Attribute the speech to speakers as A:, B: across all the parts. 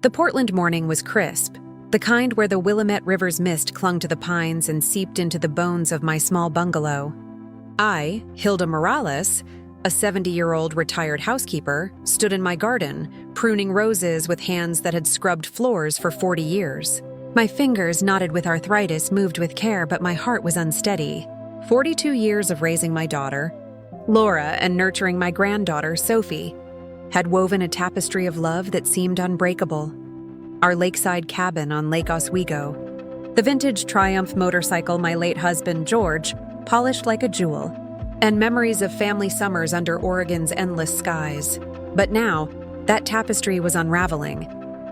A: The Portland morning was crisp, the kind where the Willamette River's mist clung to the pines and seeped into the bones of my small bungalow. I, Hilda Morales, a 70-year-old retired housekeeper, stood in my garden, pruning roses with hands that had scrubbed floors for 40 years. My fingers, knotted with arthritis, moved with care, but my heart was unsteady. 42 years of raising my daughter, Laura, and nurturing my granddaughter, Sophie, had woven a tapestry of love that seemed unbreakable. Our lakeside cabin on Lake Oswego, the vintage Triumph motorcycle my late husband, George, polished like a jewel, and memories of family summers under Oregon's endless skies. But now, that tapestry was unraveling,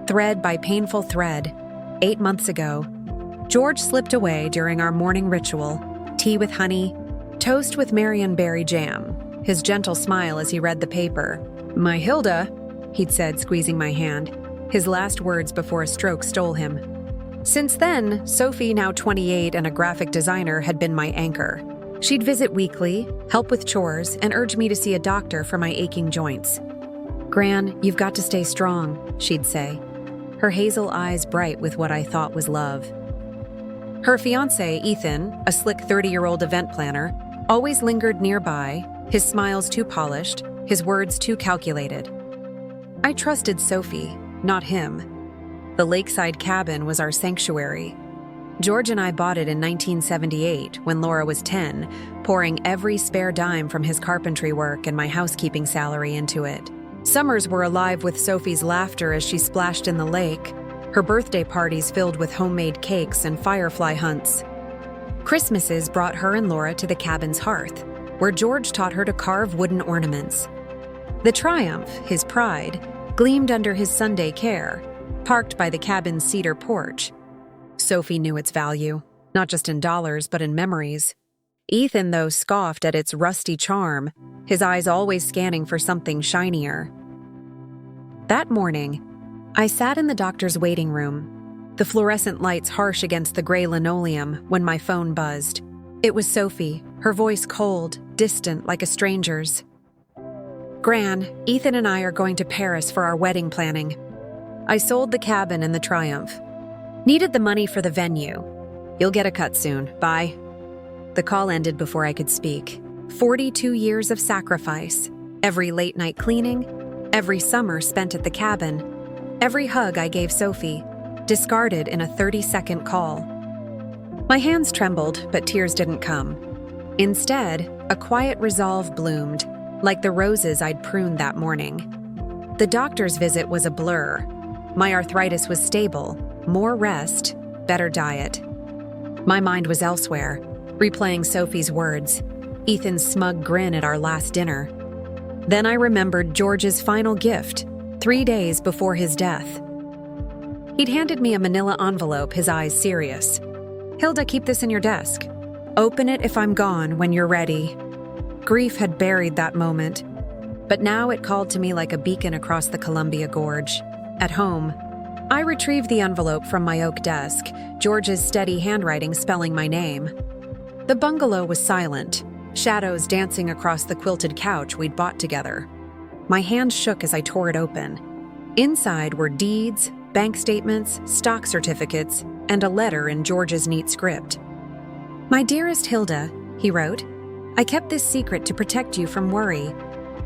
A: thread by painful thread. 8 months ago, George slipped away during our morning ritual, tea with honey, toast with marionberry jam, his gentle smile as he read the paper. "My Hilda," he'd said, squeezing my hand, his last words before a stroke stole him. Since then, Sophie, now 28 and a graphic designer, had been my anchor. She'd visit weekly, help with chores, and urge me to see a doctor for my aching joints. "Gran, you've got to stay strong," she'd say, her hazel eyes bright with what I thought was love. Her fiancé, Ethan, a slick 30-year-old event planner, always lingered nearby, his smiles too polished, his words too calculated. I trusted Sophie, not him. The lakeside cabin was our sanctuary. George and I bought it in 1978 when Laura was 10, pouring every spare dime from his carpentry work and my housekeeping salary into it. Summers were alive with Sophie's laughter as she splashed in the lake, her birthday parties filled with homemade cakes and firefly hunts. Christmases brought her and Laura to the cabin's hearth, where George taught her to carve wooden ornaments. The Triumph, his pride, gleamed under his Sunday care, parked by the cabin's cedar porch. Sophie knew its value, not just in dollars but in memories. Ethan, though, scoffed at its rusty charm, his eyes always scanning for something shinier. That morning, I sat in the doctor's waiting room, the fluorescent lights harsh against the gray linoleum, when my phone buzzed. It was Sophie, her voice cold, distant like a stranger's. "Gran, Ethan and I are going to Paris for our wedding planning. I sold the cabin and the Triumph. Needed the money for the venue. You'll get a cut soon. Bye." The call ended before I could speak. 42 years of sacrifice. Every late night cleaning, every summer spent at the cabin, every hug I gave Sophie, discarded in a 30-second call. My hands trembled, but tears didn't come. Instead, a quiet resolve bloomed, like the roses I'd pruned that morning. The doctor's visit was a blur. My arthritis was stable, more rest, better diet. My mind was elsewhere, replaying Sophie's words, Ethan's smug grin at our last dinner. Then I remembered George's final gift, 3 days before his death. He'd handed me a manila envelope, his eyes serious. "Hilda, keep this in your desk. Open it if I'm gone when you're ready." Grief had buried that moment, but now it called to me like a beacon across the Columbia Gorge. At home, I retrieved the envelope from my oak desk, George's steady handwriting spelling my name. The bungalow was silent, shadows dancing across the quilted couch we'd bought together. My hand shook as I tore it open. Inside were deeds, bank statements, stock certificates, and a letter in George's neat script. "My dearest Hilda," he wrote, "I kept this secret to protect you from worry.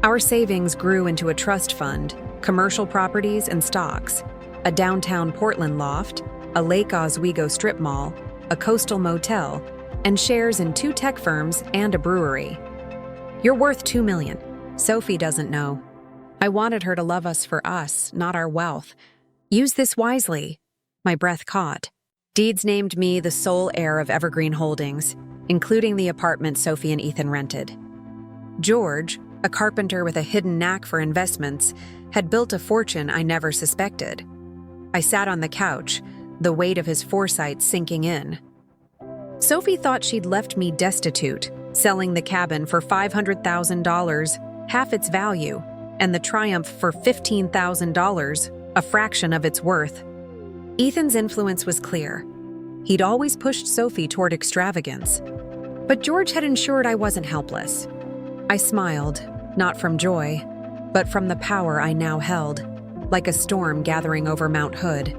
A: Our savings grew into a trust fund, commercial properties and stocks, a downtown Portland loft, a Lake Oswego strip mall, a coastal motel, and shares in 2 tech firms and a brewery. You're worth $2 million. Sophie doesn't know. I wanted her to love us for us, not our wealth. Use this wisely." My breath caught. Deeds named me the sole heir of Evergreen Holdings, including the apartment Sophie and Ethan rented. George, a carpenter with a hidden knack for investments, had built a fortune I never suspected. I sat on the couch, the weight of his foresight sinking in. Sophie thought she'd left me destitute, selling the cabin for $500,000, half its value, and the Triumph for $15,000, a fraction of its worth. Ethan's influence was clear. He'd always pushed Sophie toward extravagance. But George had ensured I wasn't helpless. I smiled, not from joy, but from the power I now held. like a storm gathering over Mount Hood.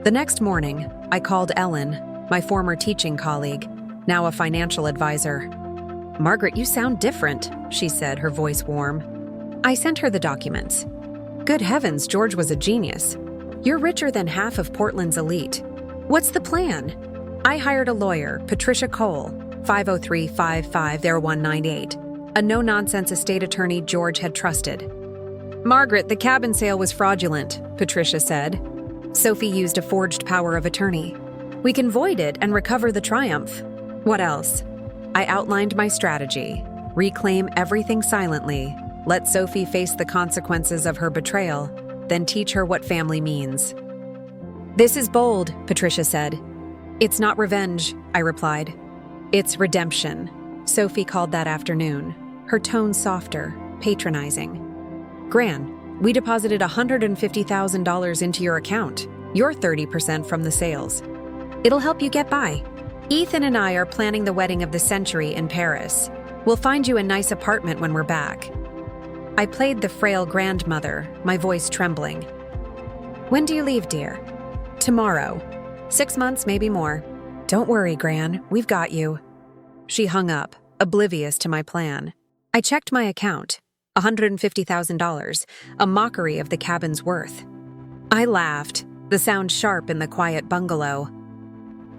A: The next morning, I called Ellen, my former teaching colleague, now a financial advisor. "Margaret, you sound different," she said, her voice warm. I sent her the documents. "Good heavens, George was a genius. You're richer than half of Portland's elite. What's the plan?" I hired a lawyer, Patricia Cole, 503-550198, a no-nonsense estate attorney George had trusted. "Margaret, the cabin sale was fraudulent," Patricia said. "Sophie used a forged power of attorney. We can void it and recover the triumph. What else?" I outlined my strategy. Reclaim everything silently, let Sophie face the consequences of her betrayal, then teach her what family means. "This is bold," Patricia said. "It's not revenge," I replied. "It's redemption," Sophie called that afternoon, her tone softer, patronizing. "Gran, we deposited $150,000 into your account. You're 30% from the sales. It'll help you get by. Ethan and I are planning the wedding of the century in Paris. We'll find you a nice apartment when we're back." I played the frail grandmother, my voice trembling. "When do you leave, dear?" "Tomorrow. 6 months, maybe more." "Don't worry, Gran, we've got you." She hung up, oblivious to my plan. I checked my account. $150,000, a mockery of the cabin's worth. I laughed, the sound sharp in the quiet bungalow.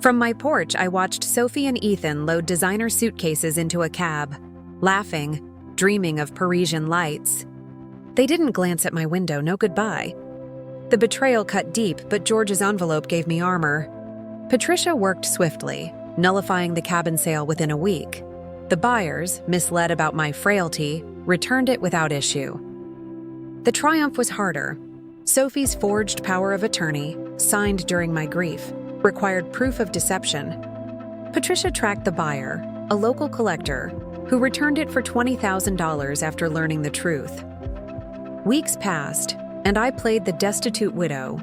A: From my porch, I watched Sophie and Ethan load designer suitcases into a cab, laughing, dreaming of Parisian lights. They didn't glance at my window, no goodbye. The betrayal cut deep, but George's envelope gave me armor. Patricia worked swiftly, nullifying the cabin sale within a week. The buyers, misled about my frailty, returned it without issue. The triumph was harder. Sophie's forged power of attorney, signed during my grief, required proof of deception. Patricia tracked the buyer, a local collector, who returned it for $20,000 after learning the truth. Weeks passed, and I played the destitute widow.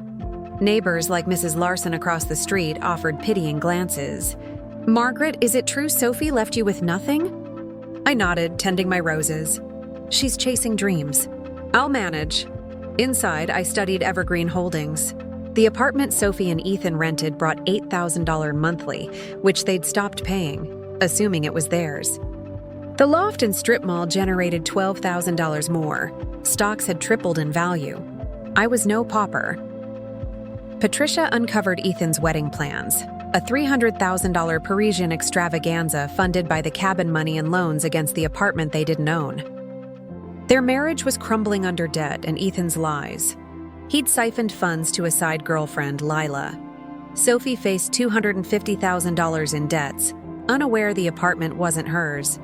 A: Neighbors like Mrs. Larson across the street offered pitying glances. "Margaret, is it true Sophie left you with nothing?" I nodded, tending my roses. "She's chasing dreams. I'll manage." Inside, I studied Evergreen Holdings. The apartment Sophie and Ethan rented brought $8,000 monthly, which they'd stopped paying, assuming it was theirs. The loft and strip mall generated $12,000 more. Stocks had tripled in value. I was no pauper. Patricia uncovered Ethan's wedding plans, a $300,000 Parisian extravaganza funded by the cabin money and loans against the apartment they didn't own. Their marriage was crumbling under debt and Ethan's lies. He'd siphoned funds to a side girlfriend, Lila. Sophie faced $250,000 in debts, unaware the apartment wasn't hers.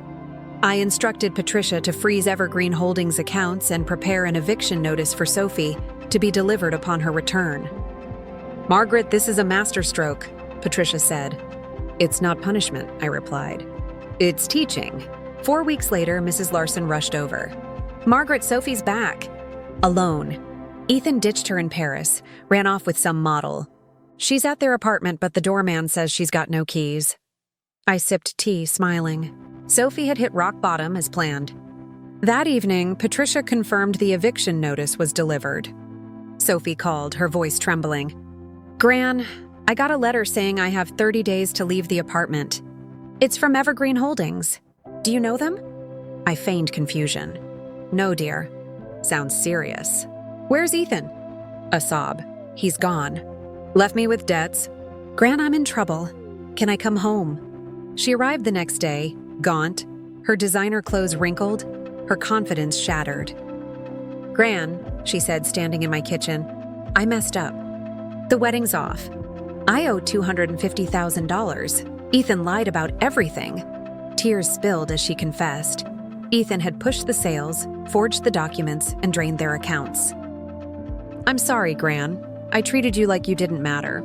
A: I instructed Patricia to freeze Evergreen Holdings accounts and prepare an eviction notice for Sophie to be delivered upon her return. "Margaret, this is a masterstroke," Patricia said. "It's not punishment," I replied. "It's teaching." 4 weeks later, Mrs. Larson rushed over. "Margaret, Sophie's back." Alone. Ethan ditched her in Paris, ran off with some model. "She's at their apartment, but the doorman says she's got no keys." I sipped tea, smiling. Sophie had hit rock bottom as planned. That evening, Patricia confirmed the eviction notice was delivered. Sophie called, her voice trembling. "Gran, I got a letter saying I have 30 days to leave the apartment. It's from Evergreen Holdings. Do you know them?" I feigned confusion. "No, dear." "Sounds serious." "Where's Ethan?" A sob. "He's gone. Left me with debts." "Gran, I'm in trouble. Can I come home?" She arrived the next day, gaunt, her designer clothes wrinkled, her confidence shattered. "Gran," she said, standing in my kitchen, "I messed up. The wedding's off. I owe $250,000. Ethan lied about everything." Tears spilled as she confessed. Ethan had pushed the sales, forged the documents, and drained their accounts. "I'm sorry, Gran. I treated you like you didn't matter."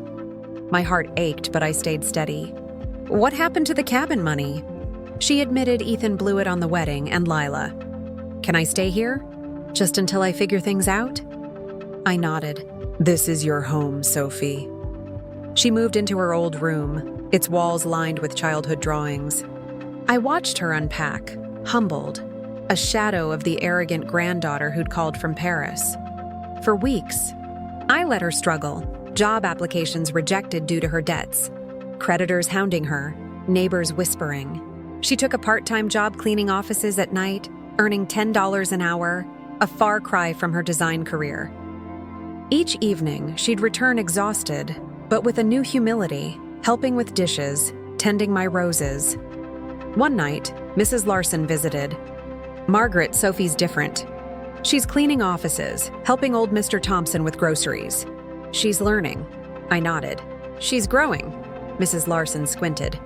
A: My heart ached, but I stayed steady. "What happened to the cabin money?" She admitted Ethan blew it on the wedding and Lila. "Can I stay here? Just until I figure things out?" I nodded. "This is your home, Sophie." She moved into her old room, its walls lined with childhood drawings. I watched her unpack, humbled, a shadow of the arrogant granddaughter who'd called from Paris. For weeks, I let her struggle. Job applications rejected due to her debts. Creditors hounding her, neighbors whispering. She took a part-time job cleaning offices at night, earning $10 an hour, a far cry from her design career. Each evening, she'd return exhausted, but with a new humility, helping with dishes, tending my roses. One night, Mrs. Larson visited. Margaret, Sophie's different. She's cleaning offices, helping old Mr. Thompson with groceries. She's learning. I nodded. She's growing. Mrs. Larson squinted.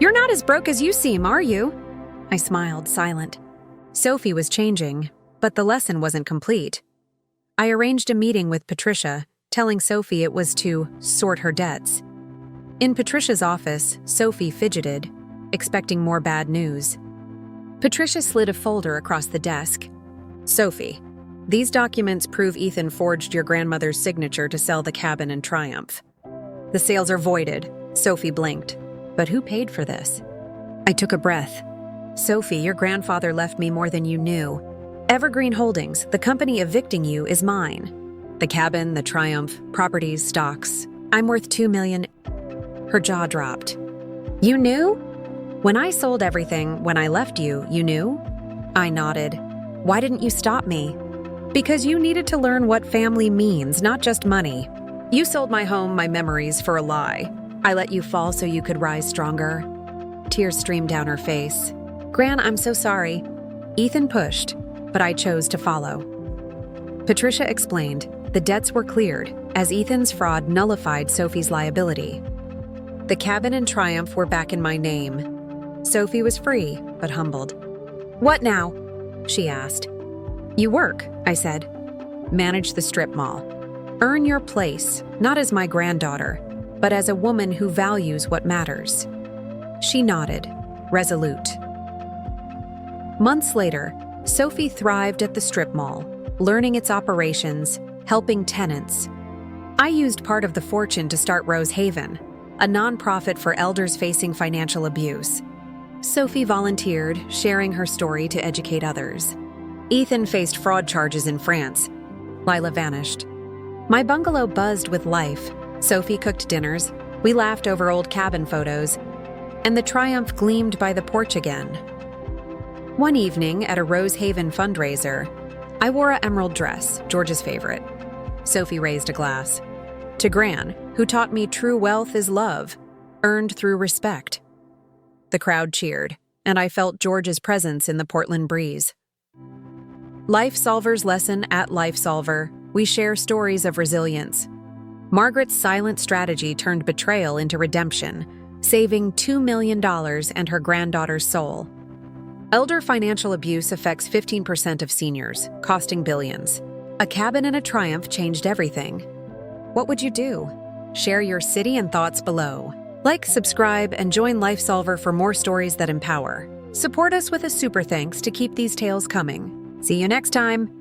A: You're not as broke as you seem, are you? I smiled, silent. Sophie was changing, but the lesson wasn't complete. I arranged a meeting with Patricia, telling Sophie it was to sort her debts. In Patricia's office, Sophie fidgeted, expecting more bad news. Patricia slid a folder across the desk. Sophie, these documents prove Ethan forged your grandmother's signature to sell the cabin in Triumph. The sales are voided, Sophie blinked. But who paid for this? I took a breath. Sophie, your grandfather left me more than you knew. Evergreen Holdings, the company evicting you, is mine. The cabin, the Triumph, properties, stocks. I'm worth $2 million. Her jaw dropped. You knew? When I sold everything, when I left you, you knew? I nodded. Why didn't you stop me? Because you needed to learn what family means, not just money. You sold my home, my memories, for a lie. I let you fall so you could rise stronger. Tears streamed down her face. Gran, I'm so sorry. Ethan pushed, but I chose to follow. Patricia explained the debts were cleared, as Ethan's fraud nullified Sophie's liability. The cabin and Triumph were back in my name. Sophie was free, but humbled. What now? She asked. You work, I said. Manage the strip mall. Earn your place, not as my granddaughter, but as a woman who values what matters. She nodded, resolute. Months later, Sophie thrived at the strip mall, learning its operations, helping tenants. I used part of the fortune to start Rose Haven, a nonprofit for elders facing financial abuse. Sophie volunteered, sharing her story to educate others. Ethan faced fraud charges in France. Lila vanished. My bungalow buzzed with life. Sophie cooked dinners, we laughed over old cabin photos, and the Triumph gleamed by the porch again. One evening at a Rose Haven fundraiser, I wore an emerald dress, George's favorite. Sophie raised a glass. To Gran, who taught me true wealth is love, earned through respect. The crowd cheered, and I felt George's presence in the Portland breeze. Life Solver's lesson at Life Solver, we share stories of resilience. Margaret's silent strategy turned betrayal into redemption, saving $2 million and her granddaughter's soul. Elder financial abuse affects 15% of seniors, costing billions. A cabin and a Triumph changed everything. What would you do? Share your city and thoughts below. Like, subscribe, and join Life Solver for more stories that empower. Support us with a super thanks to keep these tales coming. See you next time.